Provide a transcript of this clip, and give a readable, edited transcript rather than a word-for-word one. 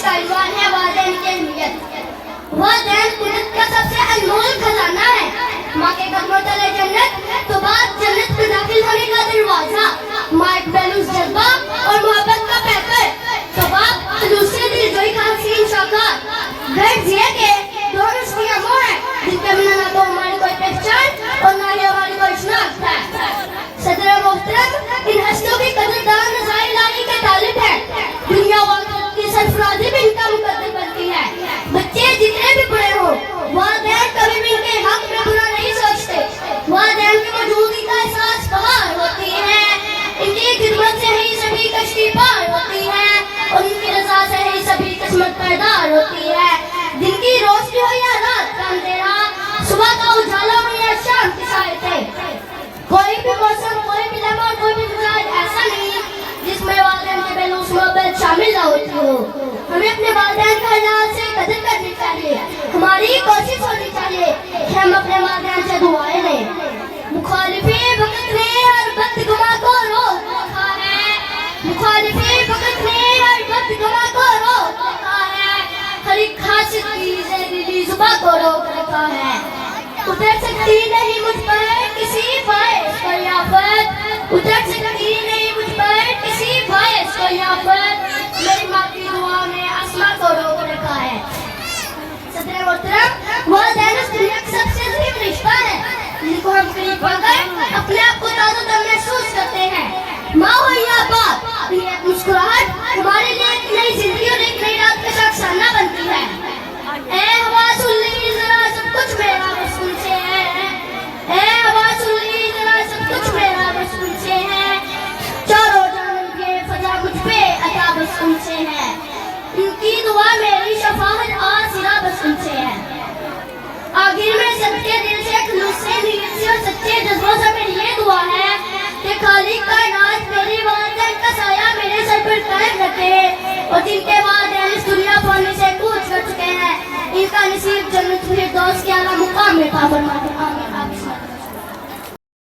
का عنوان है वालिदैन की अहमियत। वालिदैन कुदरत का सबसे अनमोल खजाना है। माँ के कदमों तले जन्नत तो बाद जन्नत में दाखिल होने का दरवाजा। माँ एक बेलूस जज्बा और मोहब्बत का पैकर तो बाप दूसरे दिल जोई का हसीन शौकात। घर जिए के दो रस्तियाँ वो हैं जिनके बिना ना तो हमारी कोई पहचान और ना ही हमारी कोई शनाख्त है। सदर मोहतरम इन हस्तियों की कदरदान नज़ारे लाही के तालिब है। दुनिया वाक़िअत की सरफराजी भी इनका मुकद्दर बनती है। बच्चे जितने भी बड़े हो वालिदैन कभी भी इनके हक में बुरा नहीं सोचते। वालिदैन की मौजूदगी का एहसास बहार होती है। इनकी खिदमत से ही सभी कश्ती पार होती है और इनकी रज़ा से ही सभी किस्मत पैदार होती है। दिन की रोशनी हो या रात का अंधेरा, सुबह का उजाला हो या शाम की साए थे। कोई भी मौसम, कोई भी लम्हा, कोई भी मिजाज ऐसा नहीं जिसमें वालिदैन के बेलूस मोहब्बत शामिल न होती हो। हमें अपने वालिदैन का हलाल से कदर करनी चाहिए। हमारी कोशिश होनी चाहिए कि हम अपने वालिदैन से दुआएं लें। मुखालिफे वक्त ने हर बदगुमा को रोक रखा है। मुखालिफे वक्त ने हर बदगुमा को रोक रखा है। हर एक खासियत की जहरीली जुबां को रोक रखा है। उतर सकती नहीं मुझ पर किसी बायस कोई आफत। उतर सकती नहीं मुझ पर किसी बायस कोई आफत। मेरी माँ की दुआ ने आसमां को रोक रखा है। सदर मोहतरम वालिदैन उस दुनिया का सबसे अजीम रिश्ता है जिनको हम करीब पाकर अपने आप को ताज़ा महसूस करते हैं। माँ हो या बाप, एक मुस्कुराहट हमारे लिए एक नई जिंदगी और एक नई रात का शख्साना बनती है। ए हवा सुन ली जरा सब कुछ मेरा बस तुमसे है। ए हवा सुन ली जरा सब कुछ मेरा बस तुमसे है। चारों जानब के फजा मुझ पे अता बस तुमसे है। इनकी दुआ मेरी शफाअत आसिरा बस तुमसे है। आखिर में सच्चे दिल से, खुलूस से, नीयत से और सच्चे जज्बों से मेरी ये दुआ है कि खालिक कायनात मेरी वालिदैन का साया मेरे सर पर कायम रखे और जिनके वालिदैन इस दुनिया फानी से कूच कर चुके हैं इनका नसीब जन्नत फिरदौस के आला मुकाम में फरमा दे।